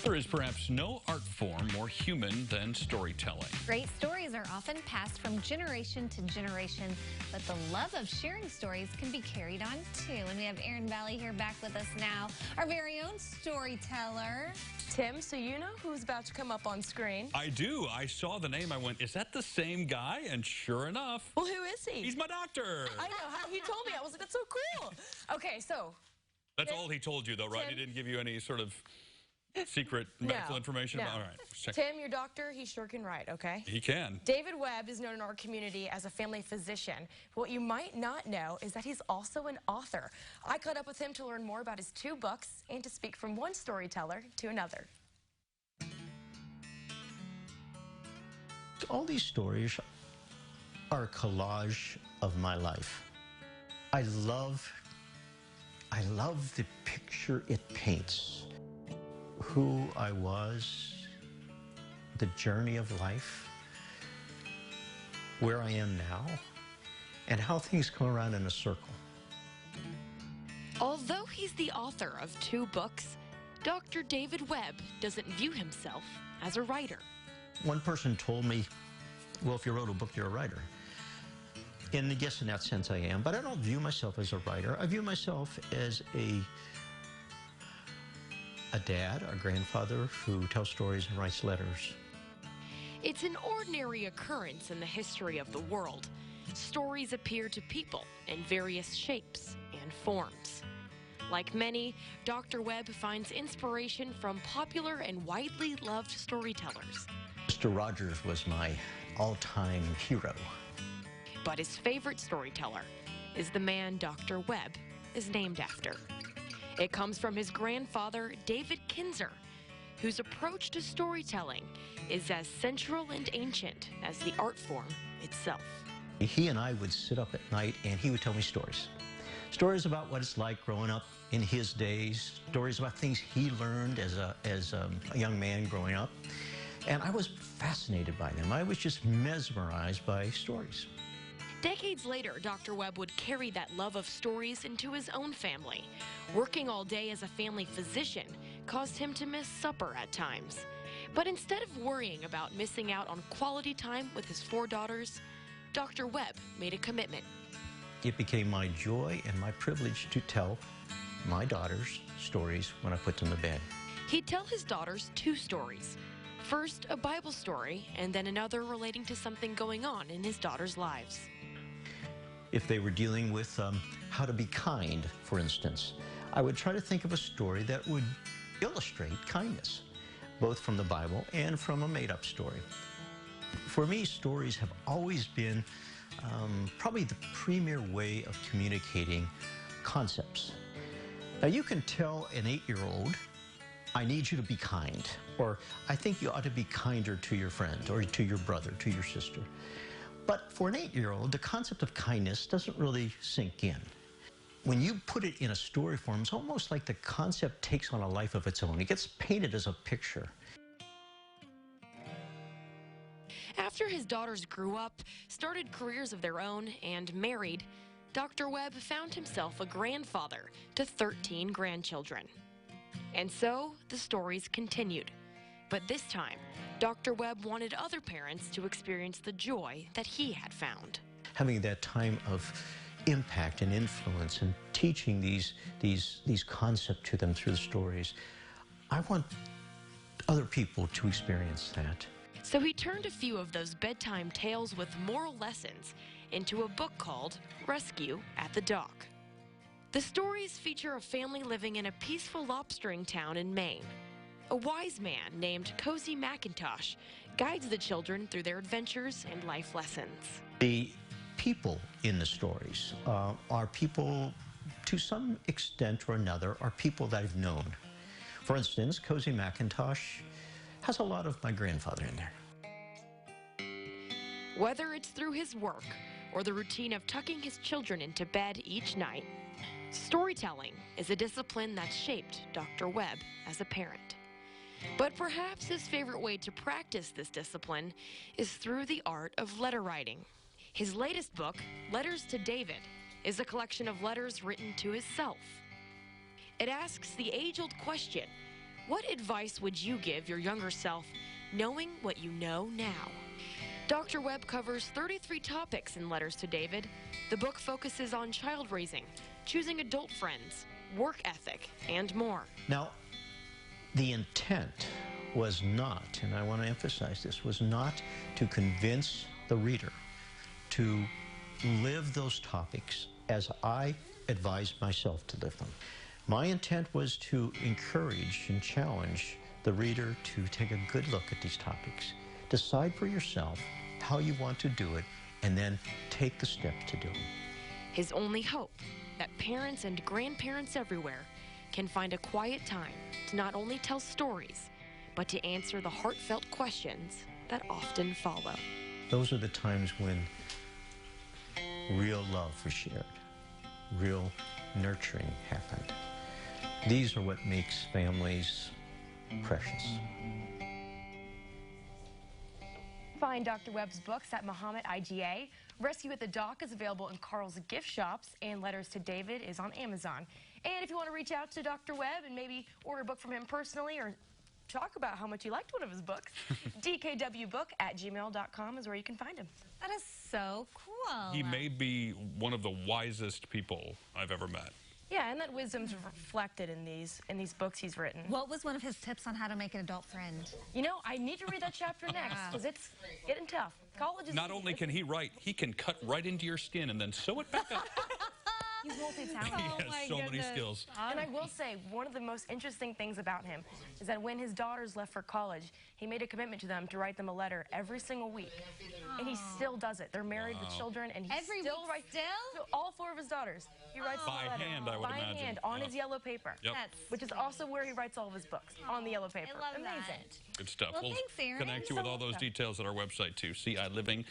There is perhaps no art form more human than storytelling. Great stories are often passed from generation to generation, but the love of sharing stories can be carried on too. And we have Erin Valle here back with us now, our very own storyteller. Tim, so you know who's about to come up on screen? I do. I saw the name. I went, is that the same guy? And sure enough. Well, who is he? He's my doctor. I know. He told me. I was like, that's so cool. Okay, so. That's all he told you, though, right? He didn't give you any sort of secret medical information? No. All right. Tim, your doctor, he sure can write, okay? He can. David Webb is known in our community as a family physician. What you might not know is that he's also an author. I caught up with him to learn more about his 2 books and to speak from one storyteller to another. All these stories are a collage of my life. I love the picture it paints. Who I was, the journey of life, where I am now, and how things come around in a circle. Although he's the author of 2 books, Dr. David Webb doesn't view himself as a writer. One person told me, well, if you wrote a book, you're a writer. And I guess in that sense I am, but I don't view myself as a writer. I view myself as a dad, a grandfather who tells stories and writes letters. It's an ordinary occurrence in the history of the world. Stories appear to people in various shapes and forms. Like many, Dr. Webb finds inspiration from popular and widely loved storytellers. Mr. Rogers was my all-time hero. But his favorite storyteller is the man Dr. Webb is named after. It comes from his grandfather, David Kinzer, whose approach to storytelling is as central and ancient as the art form itself. He and I would sit up at night and he would tell me stories. Stories about what it's like growing up in his days, stories about things he learned as a young man growing up. And I was fascinated by them. I was just mesmerized by stories. Decades later, Dr. Webb would carry that love of stories into his own family. Working all day as a family physician caused him to miss supper at times. But instead of worrying about missing out on quality time with his 4 daughters, Dr. Webb made a commitment. It became my joy and my privilege to tell my daughters stories when I put them to bed. He'd tell his daughters 2 stories. First, a Bible story, and then another relating to something going on in his daughters' lives. If they were dealing with how to be kind, for instance, I would try to think of a story that would illustrate kindness, both from the Bible and from a made-up story. For me, stories have always been probably the premier way of communicating concepts. Now, you can tell an 8-year-old, I need you to be kind, or I think you ought to be kinder to your friend, or to your brother, to your sister. But for an 8-year-old, the concept of kindness doesn't really sink in. When you put it in a story form, it's almost like the concept takes on a life of its own. It gets painted as a picture. After his daughters grew up, started careers of their own, and married, Dr. Webb found himself a grandfather to 13 grandchildren. And so the stories continued. But this time, Dr. Webb wanted other parents to experience the joy that he had found. Having that time of impact and influence and teaching these concepts to them through the stories, I want other people to experience that. So he turned a few of those bedtime tales with moral lessons into a book called Rescue at the Dock. The stories feature a family living in a peaceful lobstering town in Maine. A wise man named Cozy McIntosh guides the children through their adventures and life lessons. The people in the stories are people, to some extent or another, are people that I've known. For instance, Cozy McIntosh has a lot of my grandfather in there. Whether it's through his work or the routine of tucking his children into bed each night, storytelling is a discipline that shaped Dr. Webb as a parent. But perhaps his favorite way to practice this discipline is through the art of letter writing. His latest book, Letters to David, is a collection of letters written to himself. It asks the age-old question, What advice would you give your younger self, knowing what you know now? Dr. Webb covers 33 topics in Letters to David. The book focuses on child raising, choosing adult friends, work ethic, and more. Now, the intent was not, and I want to emphasize this, was not to convince the reader to live those topics as I advised myself to live them. My intent was to encourage and challenge the reader to take a good look at these topics. Decide for yourself how you want to do it, and then take the steps to do it. His only hope, that parents and grandparents everywhere can find a quiet time to not only tell stories, but to answer the heartfelt questions that often follow. Those are the times when real love was shared, real nurturing happened. These are what makes families precious. Find Dr. Webb's books at Muhammad IGA. Rescue at the Dock is available in Carl's gift shops, and Letters to David is on Amazon. And if you want to reach out to Dr. Webb and maybe order a book from him personally or talk about how much you liked one of his books, dkwbook@gmail.com is where you can find him. That is so cool. He may be one of the wisest people I've ever met. Yeah, and that wisdom's reflected in these books he's written. What was one of his tips on how to make an adult friend? You know, I need to read that chapter next because it's getting tough. College is... Not only can he write, he can cut right into your skin and then sew it back up. He's multi-talented. He has so many skills. And I will say, one of the most interesting things about him is that when his daughters left for college, he made a commitment to them to write them a letter every single week. And he still does it. They're married with children, and he still writes... All 4 of his daughters. He writes them a letter. By hand, I would imagine. By hand, on his yellow paper. Yep. Which is also where he writes all of his books, on the yellow paper. I love Amazing. that. Good stuff. Well, We'll thanks, Erin. connect you with all those details at our website, too, CILiving.tv.